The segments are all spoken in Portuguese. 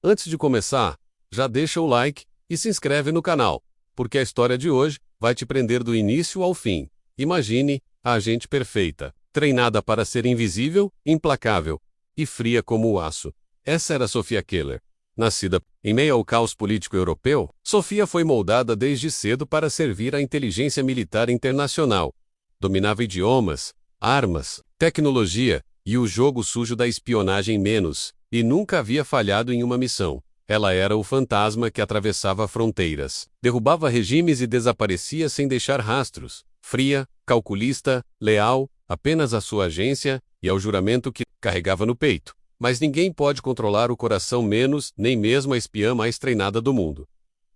Antes de começar, já deixa o like e se inscreve no canal, porque a história de hoje vai te prender do início ao fim. Imagine a agente perfeita, treinada para ser invisível, implacável e fria como o aço. Essa era Sophia Keller. Nascida em meio ao caos político europeu, Sophia foi moldada desde cedo para servir à inteligência militar internacional. Dominava idiomas, armas, tecnologia e o jogo sujo da espionagem menos, e nunca havia falhado em uma missão. Ela era o fantasma que atravessava fronteiras, derrubava regimes e desaparecia sem deixar rastros. Fria, calculista, leal, apenas à sua agência e ao juramento que carregava no peito. Mas ninguém pode controlar o coração menos, nem mesmo a espiã mais treinada do mundo.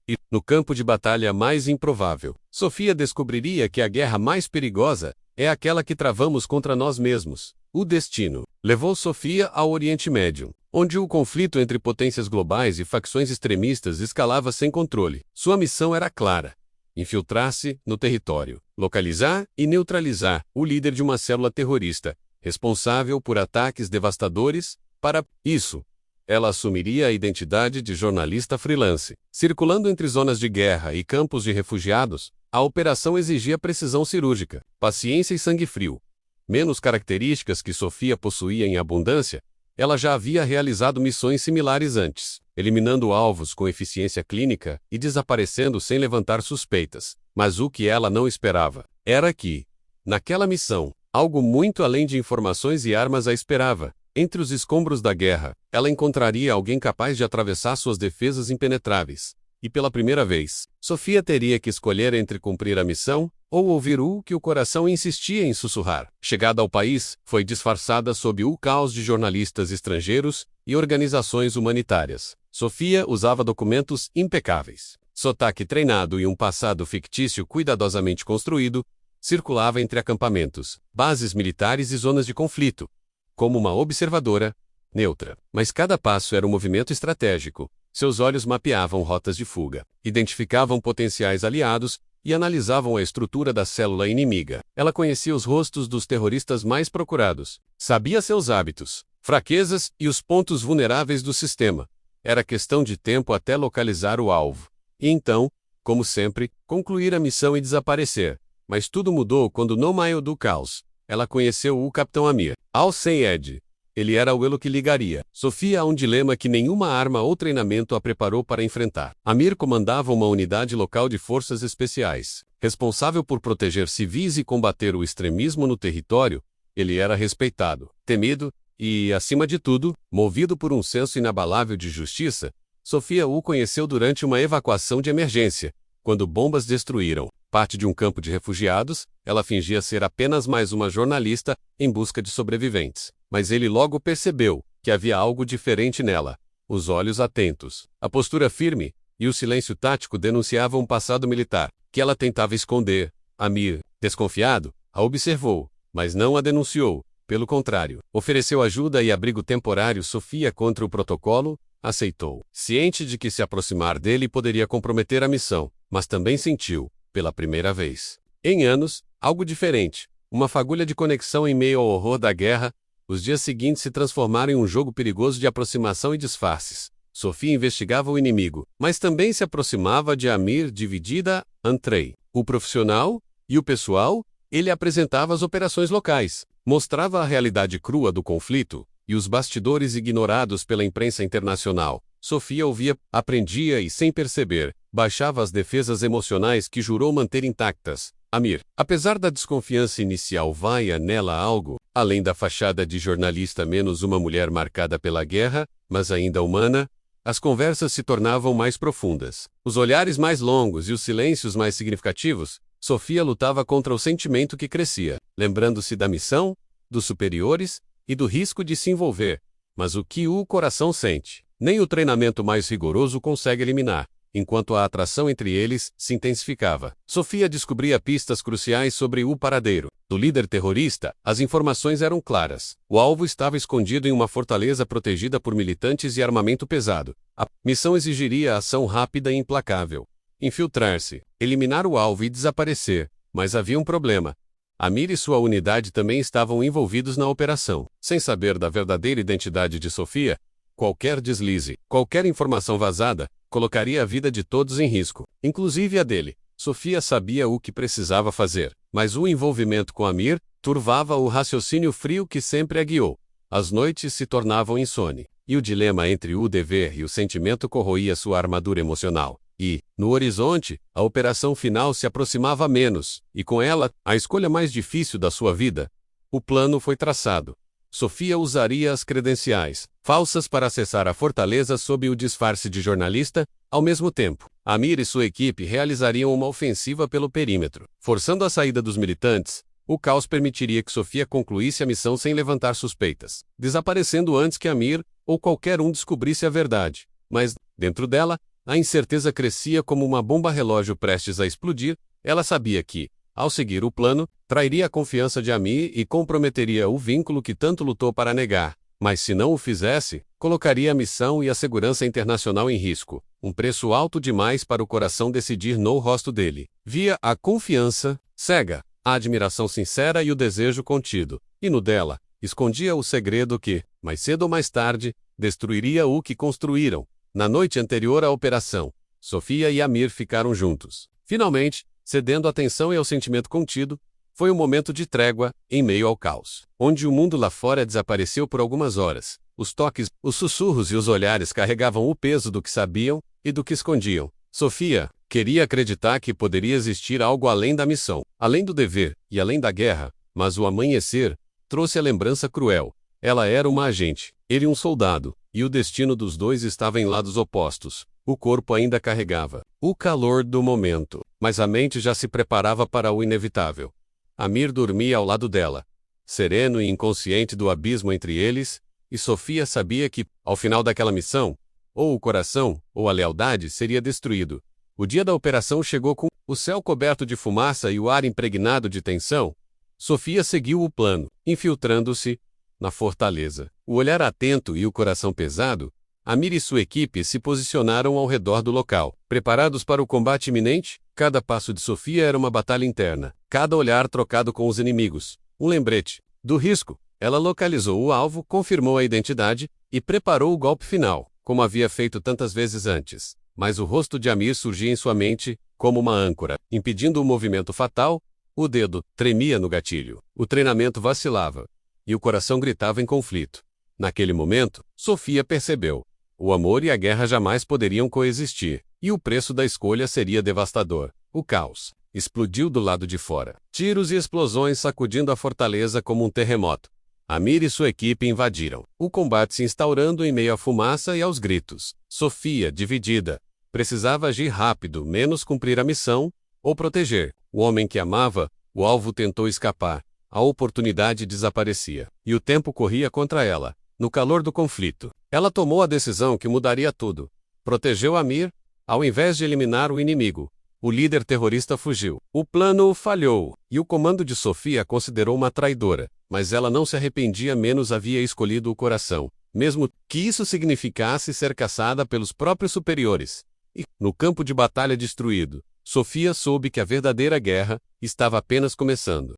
E, no campo de batalha mais improvável, Sophia descobriria que a guerra mais perigosa é aquela que travamos contra nós mesmos. O destino levou Sophia ao Oriente Médio, onde o conflito entre potências globais e facções extremistas escalava sem controle. Sua missão era clara: infiltrar-se no território, localizar e neutralizar o líder de uma célula terrorista, responsável por ataques devastadores. Para isso, ela assumiria a identidade de jornalista freelance. Circulando entre zonas de guerra e campos de refugiados, a operação exigia precisão cirúrgica, paciência e sangue frio. Menos características que Sophia possuía em abundância, ela já havia realizado missões similares antes, eliminando alvos com eficiência clínica e desaparecendo sem levantar suspeitas. Mas o que ela não esperava era que, naquela missão, algo muito além de informações e armas a esperava. Entre os escombros da guerra, ela encontraria alguém capaz de atravessar suas defesas impenetráveis. E pela primeira vez, Sophia teria que escolher entre cumprir a missão ou ouvir o que o coração insistia em sussurrar. Chegada ao país, foi disfarçada sob o caos de jornalistas estrangeiros e organizações humanitárias. Sophia usava documentos impecáveis, sotaque treinado e um passado fictício cuidadosamente construído, circulava entre acampamentos, bases militares e zonas de conflito, como uma observadora, neutra. Mas cada passo era um movimento estratégico. Seus olhos mapeavam rotas de fuga, identificavam potenciais aliados e analisavam a estrutura da célula inimiga. Ela conhecia os rostos dos terroristas mais procurados, sabia seus hábitos, fraquezas e os pontos vulneráveis do sistema. Era questão de tempo até localizar o alvo. E então, como sempre, concluir a missão e desaparecer. Mas tudo mudou quando, no meio do caos, ela conheceu o Capitão Amir Al-Sayed. Ele era o elo que ligaria Sophia a um dilema que nenhuma arma ou treinamento a preparou para enfrentar. Amir comandava uma unidade local de forças especiais. Responsável por proteger civis e combater o extremismo no território, ele era respeitado, temido e, acima de tudo, movido por um senso inabalável de justiça. Sophia o conheceu durante uma evacuação de emergência, quando bombas destruíram parte de um campo de refugiados. Ela fingia ser apenas mais uma jornalista em busca de sobreviventes. Mas ele logo percebeu que havia algo diferente nela. Os olhos atentos, a postura firme e o silêncio tático denunciavam um passado militar que ela tentava esconder. Amir, desconfiado, a observou, mas não a denunciou. Pelo contrário, ofereceu ajuda e abrigo temporário. Sophia, contra o protocolo, aceitou, ciente de que se aproximar dele poderia comprometer a missão, mas também sentiu, pela primeira vez em anos, algo diferente, uma fagulha de conexão em meio ao horror da guerra. Os dias seguintes se transformaram em um jogo perigoso de aproximação e disfarces. Sophia investigava o inimigo, mas também se aproximava de Amir, dividida entre o profissional e o pessoal. Ele apresentava as operações locais, mostrava a realidade crua do conflito e os bastidores ignorados pela imprensa internacional. Sophia ouvia, aprendia e, sem perceber, baixava as defesas emocionais que jurou manter intactas. Amir, apesar da desconfiança inicial, via nela algo, além da fachada de jornalista menos uma mulher marcada pela guerra, mas ainda humana. As conversas se tornavam mais profundas, os olhares mais longos e os silêncios mais significativos. Sophia lutava contra o sentimento que crescia, lembrando-se da missão, dos superiores e do risco de se envolver. Mas o que o coração sente, nem o treinamento mais rigoroso consegue eliminar. Enquanto a atração entre eles se intensificava, Sophia descobria pistas cruciais sobre o paradeiro do líder terrorista. As informações eram claras. O alvo estava escondido em uma fortaleza protegida por militantes e armamento pesado. A missão exigiria ação rápida e implacável. Infiltrar-se, eliminar o alvo e desaparecer. Mas havia um problema. Amir e sua unidade também estavam envolvidos na operação. Sem saber da verdadeira identidade de Sophia, Qualquer deslize, qualquer informação vazada, colocaria a vida de todos em risco, inclusive a dele. Sofia sabia o que precisava fazer, mas o envolvimento com Amir turvava o raciocínio frio que sempre a guiou. As noites se tornavam insone, e o dilema entre o dever e o sentimento corroía sua armadura emocional. E, no horizonte, a operação final se aproximava menos, e com ela, a escolha mais difícil da sua vida. O plano foi traçado. Sofia usaria as credenciais falsas para acessar a fortaleza sob o disfarce de jornalista. Ao mesmo tempo, Amir e sua equipe realizariam uma ofensiva pelo perímetro. Forçando a saída dos militantes, o caos permitiria que Sofia concluísse a missão sem levantar suspeitas, desaparecendo antes que Amir ou qualquer um descobrisse a verdade. Mas, dentro dela, a incerteza crescia como uma bomba relógio prestes a explodir. Ela sabia que, ao seguir o plano, trairia a confiança de Amir e comprometeria o vínculo que tanto lutou para negar. Mas se não o fizesse, colocaria a missão e a segurança internacional em risco. Um preço alto demais para o coração decidir no rosto dele. Via a confiança cega, a admiração sincera e o desejo contido. E no dela, escondia o segredo que, mais cedo ou mais tarde, destruiria o que construíram. Na noite anterior à operação, Sofia e Amir ficaram juntos. Finalmente, cedendo à tensão e ao sentimento contido, foi um momento de trégua, em meio ao caos, onde o mundo lá fora desapareceu por algumas horas. Os toques, os sussurros e os olhares carregavam o peso do que sabiam e do que escondiam. Sofia queria acreditar que poderia existir algo além da missão, além do dever e além da guerra, mas o amanhecer trouxe a lembrança cruel. Ela era uma agente, ele um soldado, e o destino dos dois estava em lados opostos. O corpo ainda carregava o calor do momento, mas a mente já se preparava para o inevitável. Amir dormia ao lado dela, sereno e inconsciente do abismo entre eles, e Sofia sabia que, ao final daquela missão, ou o coração, ou a lealdade seria destruído. O dia da operação chegou com o céu coberto de fumaça e o ar impregnado de tensão. Sofia seguiu o plano, infiltrando-se na fortaleza. O olhar atento e o coração pesado, Amir e sua equipe se posicionaram ao redor do local. Preparados para o combate iminente, cada passo de Sofia era uma batalha interna. Cada olhar trocado com os inimigos, um lembrete do risco. Ela localizou o alvo, confirmou a identidade e preparou o golpe final, como havia feito tantas vezes antes. Mas o rosto de Amir surgia em sua mente, como uma âncora, impedindo o movimento fatal. O dedo tremia no gatilho. O treinamento vacilava. E o coração gritava em conflito. Naquele momento, Sofia percebeu. O amor e a guerra jamais poderiam coexistir, e o preço da escolha seria devastador. O caos explodiu do lado de fora. Tiros e explosões sacudindo a fortaleza como um terremoto. Amir e sua equipe invadiram, o combate se instaurando em meio à fumaça e aos gritos. Sofia, dividida, precisava agir rápido, menos cumprir a missão, ou proteger o homem que amava. O alvo tentou escapar. A oportunidade desaparecia, e o tempo corria contra ela. No calor do conflito, ela tomou a decisão que mudaria tudo. Protegeu Amir, ao invés de eliminar o inimigo. O líder terrorista fugiu. O plano falhou, e o comando de Sofia a considerou uma traidora, mas ela não se arrependia, menos havia escolhido o coração, mesmo que isso significasse ser caçada pelos próprios superiores. E, no campo de batalha destruído, Sofia soube que a verdadeira guerra estava apenas começando.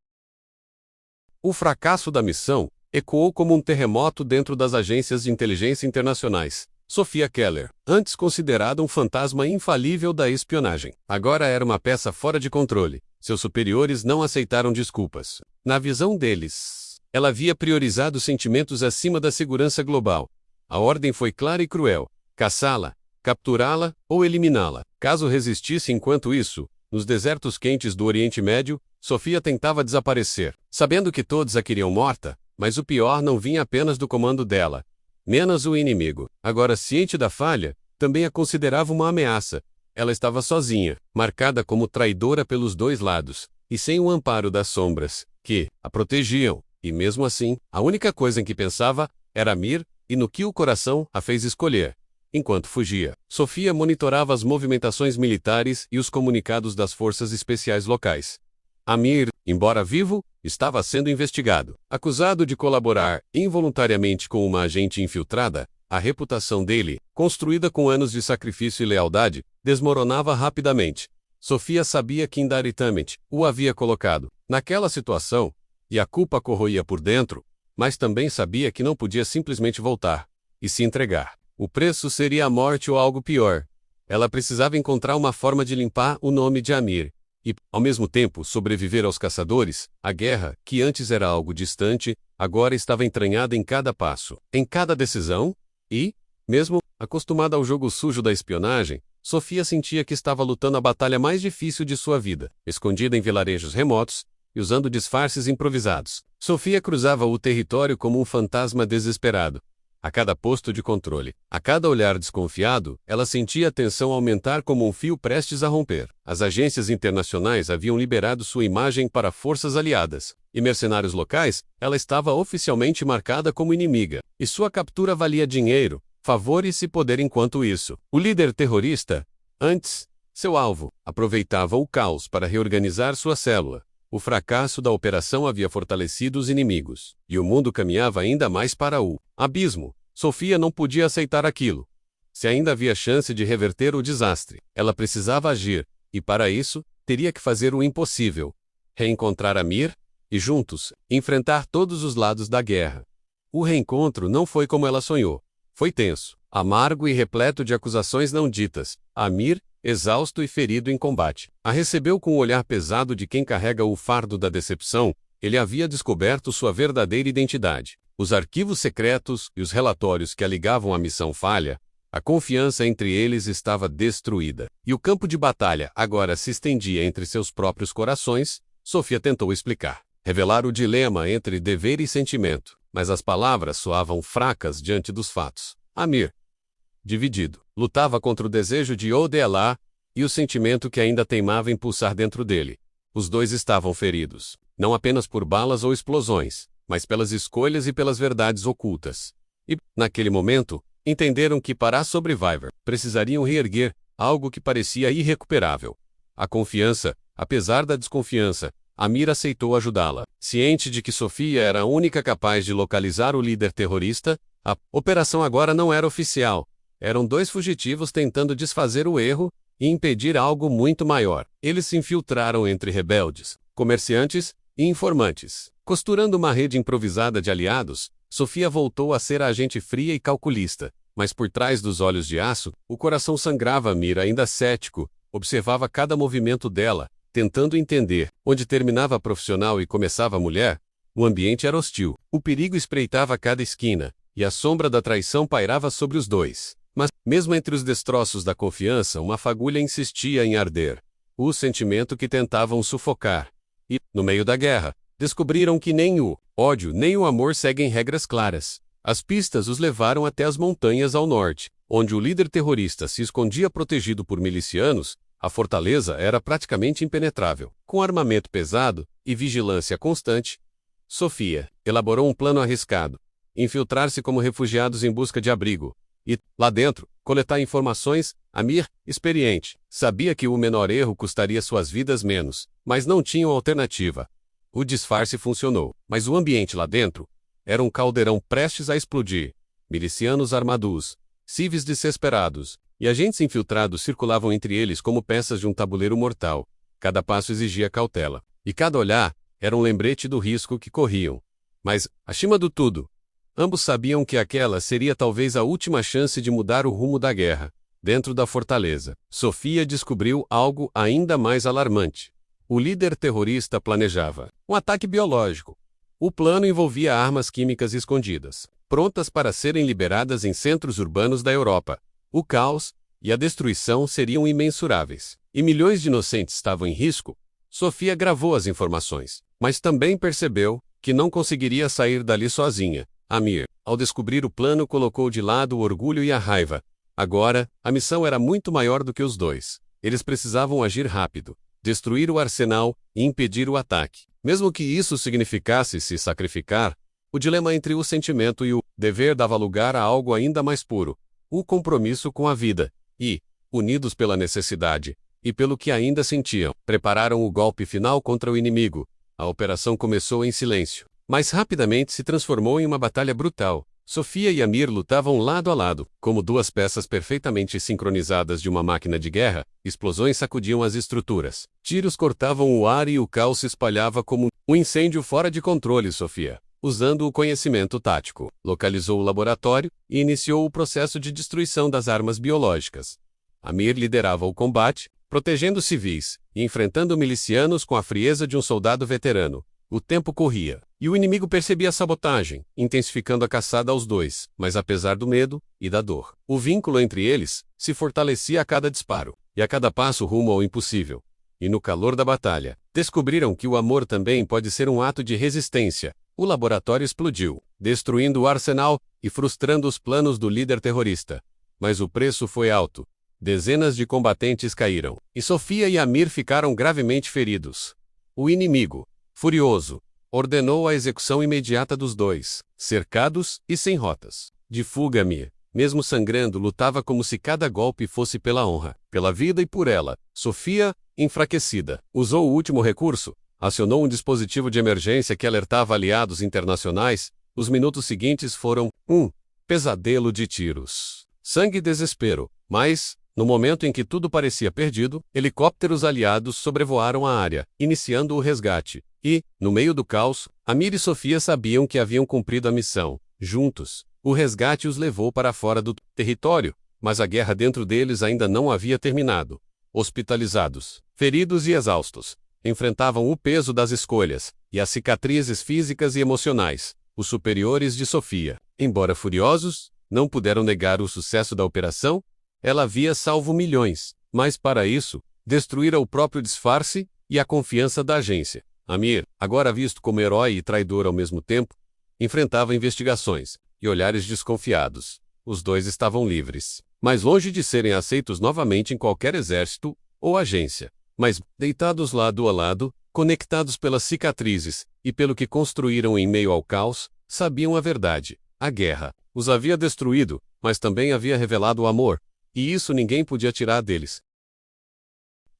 O fracasso da missão ecoou como um terremoto dentro das agências de inteligência internacionais. Sophia Keller, antes considerada um fantasma infalível da espionagem, agora era uma peça fora de controle. Seus superiores não aceitaram desculpas. Na visão deles, ela havia priorizado sentimentos acima da segurança global. A ordem foi clara e cruel: caçá-la, capturá-la ou eliminá-la. Caso resistisse enquanto isso, nos desertos quentes do Oriente Médio, Sofia tentava desaparecer, sabendo que todos a queriam morta, mas o pior não vinha apenas do comando dela. Menos o inimigo, agora ciente da falha, também a considerava uma ameaça. Ela estava sozinha, marcada como traidora pelos dois lados, e sem o amparo das sombras, que a protegiam. E mesmo assim, a única coisa em que pensava era Amir e no que o coração a fez escolher. Enquanto fugia, Sofia monitorava as movimentações militares e os comunicados das forças especiais locais. Amir, embora vivo, estava sendo investigado. Acusado de colaborar involuntariamente com uma agente infiltrada, a reputação dele, construída com anos de sacrifício e lealdade, desmoronava rapidamente. Sofia sabia que indiretamente o havia colocado naquela situação, e a culpa corroía por dentro, mas também sabia que não podia simplesmente voltar. e se entregar. O preço seria a morte ou algo pior. Ela precisava encontrar uma forma de limpar o nome de Amir e, ao mesmo tempo, sobreviver aos caçadores. A guerra, que antes era algo distante, agora estava entranhada em cada passo, em cada decisão e, mesmo acostumada ao jogo sujo da espionagem, Sofia sentia que estava lutando a batalha mais difícil de sua vida, escondida em vilarejos remotos e usando disfarces improvisados. Sofia cruzava o território como um fantasma desesperado. A cada posto de controle, a cada olhar desconfiado, ela sentia a tensão aumentar como um fio prestes a romper. As agências internacionais haviam liberado sua imagem para forças aliadas, e mercenários locais, ela estava oficialmente marcada como inimiga, e sua captura valia dinheiro, favores e poder. Enquanto isso, o líder terrorista, antes seu alvo, aproveitava o caos para reorganizar sua célula. O fracasso da operação havia fortalecido os inimigos, e o mundo caminhava ainda mais para o abismo. Sofia não podia aceitar aquilo. Se ainda havia chance de reverter o desastre, ela precisava agir, e para isso, teria que fazer o impossível: reencontrar Amir e, juntos, enfrentar todos os lados da guerra. O reencontro não foi como ela sonhou. Foi tenso, amargo e repleto de acusações não ditas. Amir, exausto e ferido em combate, a recebeu com o olhar pesado de quem carrega o fardo da decepção. Ele havia descoberto sua verdadeira identidade. Os arquivos secretos e os relatórios que a ligavam à missão falha, a confiança entre eles estava destruída. E o campo de batalha agora se estendia entre seus próprios corações. Sofia tentou explicar, revelar o dilema entre dever e sentimento, mas as palavras soavam fracas diante dos fatos. Amir, dividido, lutava contra o desejo de Odealá e o sentimento que ainda teimava em pulsar dentro dele. Os dois estavam feridos, não apenas por balas ou explosões, mas pelas escolhas e pelas verdades ocultas. E, naquele momento, entenderam que para a Survivor precisariam reerguer algo que parecia irrecuperável. A confiança. Apesar da desconfiança, Amir aceitou ajudá-la. Ciente de que Sofia era a única capaz de localizar o líder terrorista, a operação agora não era oficial. Eram dois fugitivos tentando desfazer o erro e impedir algo muito maior. Eles se infiltraram entre rebeldes, comerciantes e informantes. Costurando uma rede improvisada de aliados, Sofia voltou a ser a agente fria e calculista. Mas por trás dos olhos de aço, o coração sangrava. Amir, ainda cético, observava cada movimento dela, tentando entender onde terminava a profissional e começava a mulher. O ambiente era hostil. O perigo espreitava cada esquina, e a sombra da traição pairava sobre os dois. Mas, mesmo entre os destroços da confiança, uma fagulha insistia em arder. O sentimento que tentavam sufocar. E, no meio da guerra, descobriram que nem o ódio nem o amor seguem regras claras. As pistas os levaram até as montanhas ao norte, onde o líder terrorista se escondia protegido por milicianos. A fortaleza era praticamente impenetrável. Com armamento pesado e vigilância constante, Sofia elaborou um plano arriscado: infiltrar-se como refugiados em busca de abrigo. E, lá dentro, coletar informações. Amir, experiente, sabia que o menor erro custaria suas vidas menos, mas não tinham alternativa. O disfarce funcionou, mas o ambiente lá dentro era um caldeirão prestes a explodir. Milicianos armados, civis desesperados e agentes infiltrados circulavam entre eles como peças de um tabuleiro mortal. Cada passo exigia cautela, e cada olhar era um lembrete do risco que corriam. Mas, acima de tudo, ambos sabiam que aquela seria talvez a última chance de mudar o rumo da guerra. Dentro da fortaleza, Sofia descobriu algo ainda mais alarmante. O líder terrorista planejava um ataque biológico. O plano envolvia armas químicas escondidas, prontas para serem liberadas em centros urbanos da Europa. O caos e a destruição seriam imensuráveis, e milhões de inocentes estavam em risco. Sofia gravou as informações, mas também percebeu que não conseguiria sair dali sozinha. Amir, ao descobrir o plano, colocou de lado o orgulho e a raiva. Agora, a missão era muito maior do que os dois. Eles precisavam agir rápido, destruir o arsenal e impedir o ataque. Mesmo que isso significasse se sacrificar, o dilema entre o sentimento e o dever dava lugar a algo ainda mais puro: o compromisso com a vida. E, unidos pela necessidade e pelo que ainda sentiam, prepararam o golpe final contra o inimigo. A operação começou em silêncio, mas rapidamente se transformou em uma batalha brutal. Sofia e Amir lutavam lado a lado, como duas peças perfeitamente sincronizadas de uma máquina de guerra. Explosões sacudiam as estruturas, tiros cortavam o ar e o caos se espalhava como um incêndio fora de controle. Sofia, usando o conhecimento tático. Localizou o laboratório e iniciou o processo de destruição das armas biológicas. Amir liderava o combate, protegendo civis e enfrentando milicianos com a frieza de um soldado veterano. O tempo corria, e o inimigo percebia a sabotagem, intensificando a caçada aos dois, mas apesar do medo e da dor, o vínculo entre eles se fortalecia a cada disparo, e a cada passo rumo ao impossível. E no calor da batalha, descobriram que o amor também pode ser um ato de resistência. O laboratório explodiu, destruindo o arsenal e frustrando os planos do líder terrorista. Mas o preço foi alto. Dezenas de combatentes caíram, e Sofia e Amir ficaram gravemente feridos. O inimigo, furioso, ordenou a execução imediata dos dois, cercados e sem rotas de fuga. Amir, mesmo sangrando, lutava como se cada golpe fosse pela honra, pela vida e por ela. Sofia, enfraquecida, usou o último recurso, acionou um dispositivo de emergência que alertava aliados internacionais. Os minutos seguintes foram um pesadelo de tiros, sangue e desespero, mas, no momento em que tudo parecia perdido, helicópteros aliados sobrevoaram a área, iniciando o resgate. E, no meio do caos, Amir e Sofia sabiam que haviam cumprido a missão. Juntos, o resgate os levou para fora do território, mas a guerra dentro deles ainda não havia terminado. Hospitalizados, feridos e exaustos, enfrentavam o peso das escolhas e as cicatrizes físicas e emocionais. Os superiores de Sofia, embora furiosos, não puderam negar o sucesso da operação. Ela havia salvo milhões, mas para isso, destruíra o próprio disfarce e a confiança da agência. Amir, agora visto como herói e traidor ao mesmo tempo, enfrentava investigações e olhares desconfiados. Os dois estavam livres, mas longe de serem aceitos novamente em qualquer exército ou agência. Mas, deitados lado a lado, conectados pelas cicatrizes e pelo que construíram em meio ao caos, sabiam a verdade. A guerra os havia destruído, mas também havia revelado o amor, e isso ninguém podia tirar deles.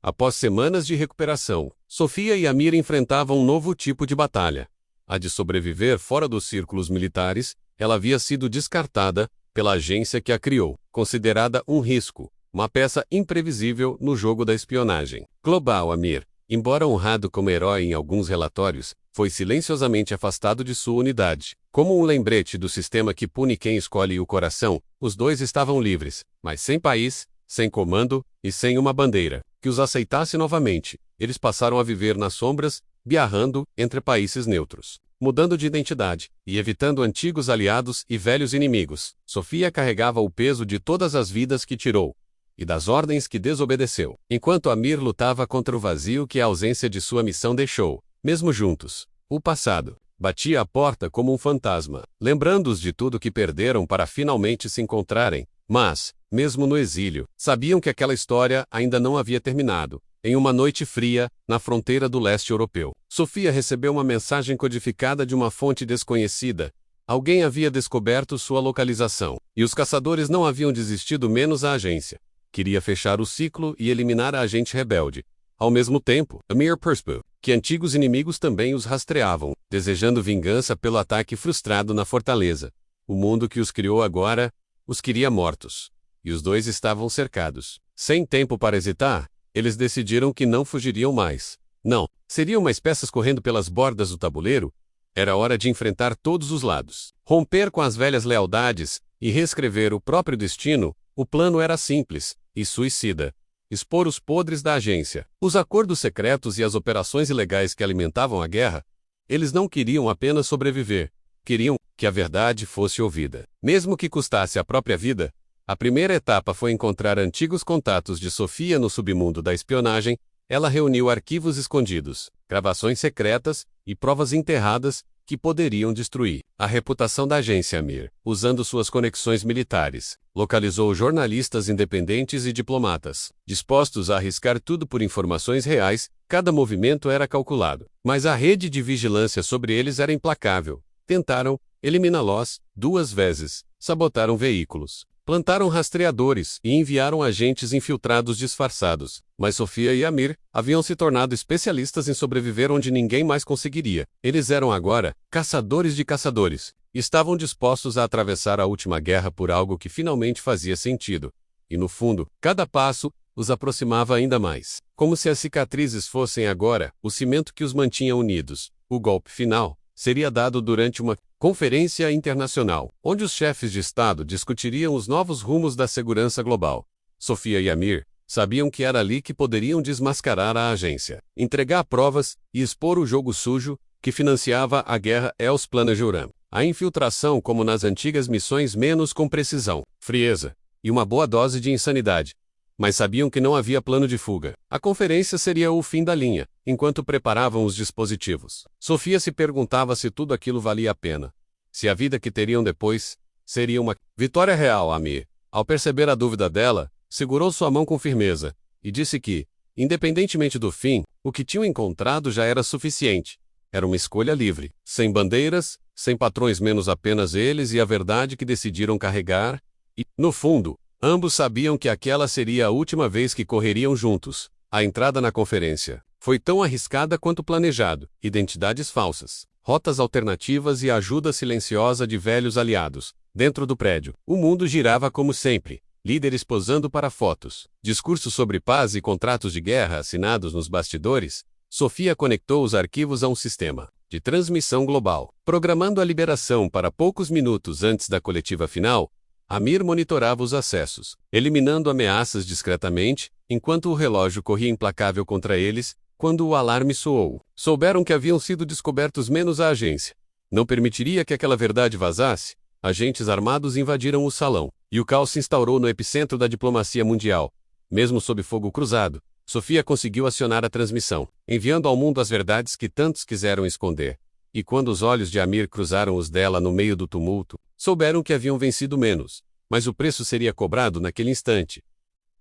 Após semanas de recuperação, Sofia e Amir enfrentavam um novo tipo de batalha. A de sobreviver fora dos círculos militares. Ela havia sido descartada pela agência que a criou, considerada um risco, uma peça imprevisível no jogo da espionagem global. Amir, embora honrado como herói em alguns relatórios, foi silenciosamente afastado de sua unidade. Como um lembrete do sistema que pune quem escolhe o coração, os dois estavam livres, mas sem país, sem comando e sem uma bandeira que os aceitasse novamente. Eles passaram a viver nas sombras, viajando entre países neutros, mudando de identidade e evitando antigos aliados e velhos inimigos. Sofia carregava o peso de todas as vidas que tirou e das ordens que desobedeceu, enquanto Amir lutava contra o vazio que a ausência de sua missão deixou. Mesmo juntos, o passado batia à porta como um fantasma, lembrando-os de tudo que perderam para finalmente se encontrarem. Mas, mesmo no exílio, sabiam que aquela história ainda não havia terminado. Em uma noite fria, na fronteira do leste europeu, Sofia recebeu uma mensagem codificada de uma fonte desconhecida. Alguém havia descoberto sua localização, e os caçadores não haviam desistido, menos a agência. Queria fechar o ciclo e eliminar a agente rebelde. Ao mesmo tempo, Amir percebeu que antigos inimigos também os rastreavam, desejando vingança pelo ataque frustrado na fortaleza. O mundo que os criou agora os queria mortos, e os dois estavam cercados. Sem tempo para hesitar, eles decidiram que não fugiriam mais. Não, seriam mais peças correndo pelas bordas do tabuleiro. Era hora de enfrentar todos os lados, romper com as velhas lealdades e reescrever o próprio destino. O plano era simples e suicida: expor os podres da agência, os acordos secretos e as operações ilegais que alimentavam a guerra. Eles não queriam apenas sobreviver, queriam que a verdade fosse ouvida, mesmo que custasse a própria vida. A primeira etapa foi encontrar antigos contatos de Sofia no submundo da espionagem. Ela reuniu arquivos escondidos, gravações secretas e provas enterradas que poderiam destruir a reputação da agência Amir, usando suas conexões militares. Localizou jornalistas independentes e diplomatas, dispostos a arriscar tudo por informações reais. Cada movimento era calculado, mas a rede de vigilância sobre eles era implacável. Tentaram eliminá-los 2 vezes, sabotaram veículos, plantaram rastreadores e enviaram agentes infiltrados disfarçados. Mas Sofia e Amir haviam se tornado especialistas em sobreviver onde ninguém mais conseguiria. Eles eram agora caçadores de caçadores. Estavam dispostos a atravessar a última guerra por algo que finalmente fazia sentido. E no fundo, cada passo os aproximava ainda mais. Como se as cicatrizes fossem agora o cimento que os mantinha unidos. O golpe final seria dado durante uma conferência internacional, onde os chefes de Estado discutiriam os novos rumos da segurança global. Sofia e Amir sabiam que era ali que poderiam desmascarar a agência, entregar provas e expor o jogo sujo que financiava a guerra Els Planejoram. A infiltração, como nas antigas missões, menos com precisão, frieza e uma boa dose de insanidade. Mas sabiam que não havia plano de fuga. A conferência seria o fim da linha, enquanto preparavam os dispositivos. Sofia se perguntava se tudo aquilo valia a pena. Se a vida que teriam depois seria uma vitória real. Amir, ao perceber a dúvida dela, segurou sua mão com firmeza e disse que, independentemente do fim, o que tinham encontrado já era suficiente. Era uma escolha livre, sem bandeiras, sem patrões menos apenas eles e a verdade que decidiram carregar, e, no fundo, ambos sabiam que aquela seria a última vez que correriam juntos. A entrada na conferência foi tão arriscada quanto planejado. Identidades falsas, rotas alternativas e a ajuda silenciosa de velhos aliados. Dentro do prédio, o mundo girava como sempre. Líderes posando para fotos, discursos sobre paz e contratos de guerra assinados nos bastidores. Sofia conectou os arquivos a um sistema de transmissão global, programando a liberação para poucos minutos antes da coletiva final. Amir monitorava os acessos, eliminando ameaças discretamente, enquanto o relógio corria implacável contra eles. Quando o alarme soou, souberam que haviam sido descobertos menos a agência. Não permitiria que aquela verdade vazasse. Agentes armados invadiram o salão, e o caos se instaurou no epicentro da diplomacia mundial. Mesmo sob fogo cruzado, Sofia conseguiu acionar a transmissão, enviando ao mundo as verdades que tantos quiseram esconder. E quando os olhos de Amir cruzaram os dela no meio do tumulto, souberam que haviam vencido menos, mas o preço seria cobrado naquele instante.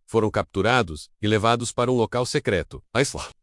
Foram capturados e levados para um local secreto,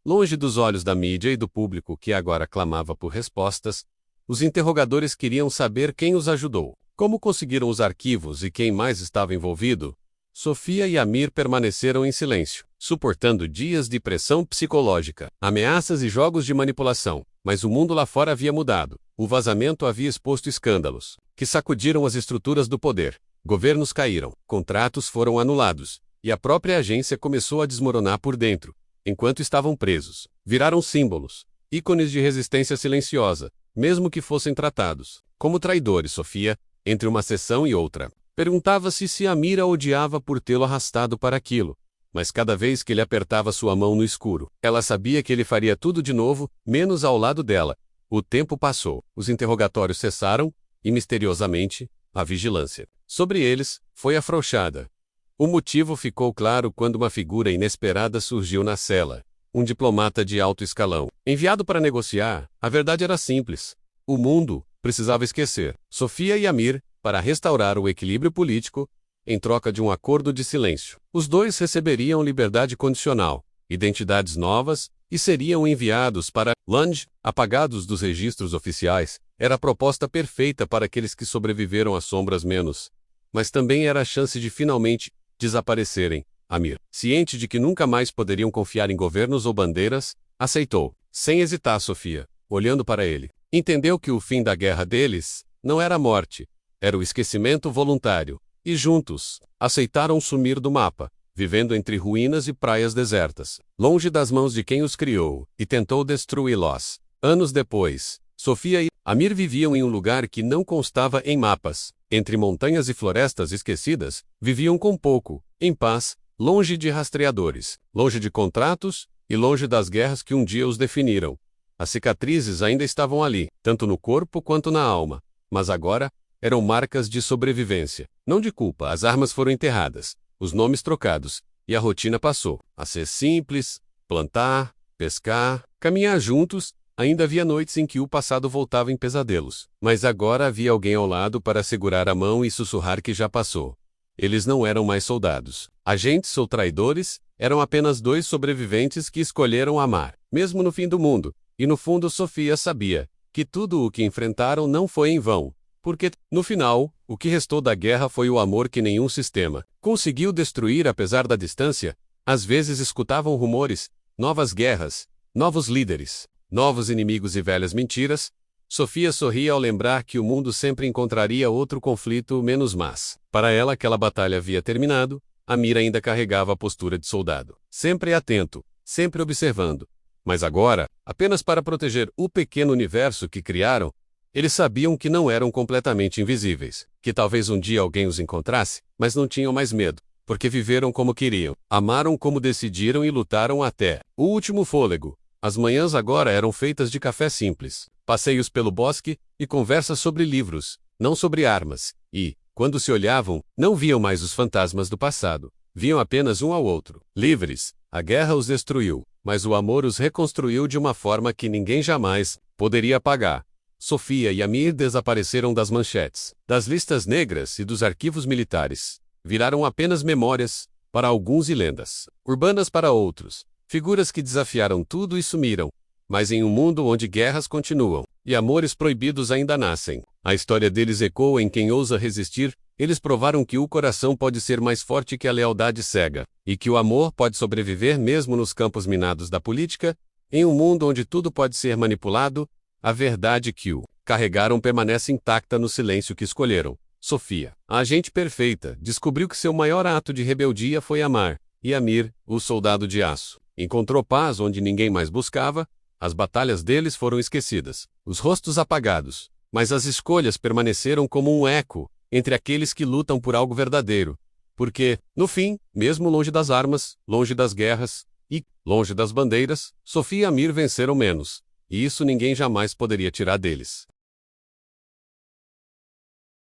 longe dos olhos da mídia e do público que agora clamava por respostas. Os interrogadores queriam saber quem os ajudou, como conseguiram os arquivos e quem mais estava envolvido. Sofia e Amir permaneceram em silêncio, suportando dias de pressão psicológica, ameaças e jogos de manipulação. Mas o mundo lá fora havia mudado. O vazamento havia exposto escândalos que sacudiram as estruturas do poder. Governos caíram, contratos foram anulados, e a própria agência começou a desmoronar por dentro. Enquanto estavam presos, viraram símbolos, ícones de resistência silenciosa, mesmo que fossem tratados como traidores. Sofia, entre uma sessão e outra, perguntava-se se Amir a odiava por tê-lo arrastado para aquilo. Mas cada vez que ele apertava sua mão no escuro, ela sabia que ele faria tudo de novo, menos ao lado dela. O tempo passou, os interrogatórios cessaram, e misteriosamente, a vigilância sobre eles foi afrouxada. O motivo ficou claro quando uma figura inesperada surgiu na cela. Um diplomata de alto escalão, enviado para negociar. A verdade era simples. O mundo precisava esquecer Sofia e Amir para restaurar o equilíbrio político, em troca de um acordo de silêncio. Os dois receberiam liberdade condicional, identidades novas, e seriam enviados para Londres, apagados dos registros oficiais. Era a proposta perfeita para aqueles que sobreviveram às sombras menos. Mas também era a chance de finalmente desaparecerem. Amir, ciente de que nunca mais poderiam confiar em governos ou bandeiras, aceitou, sem hesitar. Sofia, olhando para ele, entendeu que o fim da guerra deles não era a morte, era o esquecimento voluntário. E juntos, aceitaram sumir do mapa, vivendo entre ruínas e praias desertas, longe das mãos de quem os criou e tentou destruí-los. Anos depois, Sofia e Amir viviam em um lugar que não constava em mapas. Entre montanhas e florestas esquecidas, viviam com pouco, em paz, longe de rastreadores, longe de contratos e longe das guerras que um dia os definiram. As cicatrizes ainda estavam ali, tanto no corpo quanto na alma, mas agora eram marcas de sobrevivência, não de culpa. As armas foram enterradas, os nomes trocados, e a rotina passou a ser simples: plantar, pescar, caminhar juntos. Ainda havia noites em que o passado voltava em pesadelos, mas agora havia alguém ao lado para segurar a mão e sussurrar que já passou. Eles não eram mais soldados, agentes ou traidores, eram apenas dois sobreviventes que escolheram amar, mesmo no fim do mundo. E no fundo Sofia sabia que tudo o que enfrentaram não foi em vão, porque, no final, o que restou da guerra foi o amor que nenhum sistema conseguiu destruir. Apesar da distância, às vezes escutavam rumores, novas guerras, novos líderes, novos inimigos e velhas mentiras. Sofia sorria ao lembrar que o mundo sempre encontraria outro conflito menos mas. Para ela aquela batalha havia terminado. Amir ainda carregava a postura de soldado, sempre atento, sempre observando. Mas agora, apenas para proteger o pequeno universo que criaram, Eles sabiam que não eram completamente invisíveis, que talvez um dia alguém os encontrasse, mas não tinham mais medo, porque viveram como queriam, amaram como decidiram e lutaram até o último fôlego. As manhãs agora eram feitas de café simples, passeios pelo bosque e conversas sobre livros, não sobre armas, e, quando se olhavam, não viam mais os fantasmas do passado, viam apenas um ao outro. Livres, a guerra os destruiu, mas o amor os reconstruiu de uma forma que ninguém jamais poderia apagar. Sofia e Amir desapareceram das manchetes, das listas negras e dos arquivos militares. Viraram apenas memórias, para alguns, e lendas urbanas para outros. Figuras que desafiaram tudo e sumiram. Mas em um mundo onde guerras continuam, e amores proibidos ainda nascem, a história deles ecoa em quem ousa resistir. Eles provaram que o coração pode ser mais forte que a lealdade cega, e que o amor pode sobreviver mesmo nos campos minados da política. Em um mundo onde tudo pode ser manipulado, a verdade que o carregaram permanece intacta no silêncio que escolheram. Sofia, a agente perfeita, descobriu que seu maior ato de rebeldia foi amar, e Amir, o soldado de aço, encontrou paz onde ninguém mais buscava. As batalhas deles foram esquecidas, os rostos apagados, mas as escolhas permaneceram como um eco entre aqueles que lutam por algo verdadeiro. Porque, no fim, mesmo longe das armas, longe das guerras e longe das bandeiras, Sofia e Amir venceram menos, e isso ninguém jamais poderia tirar deles.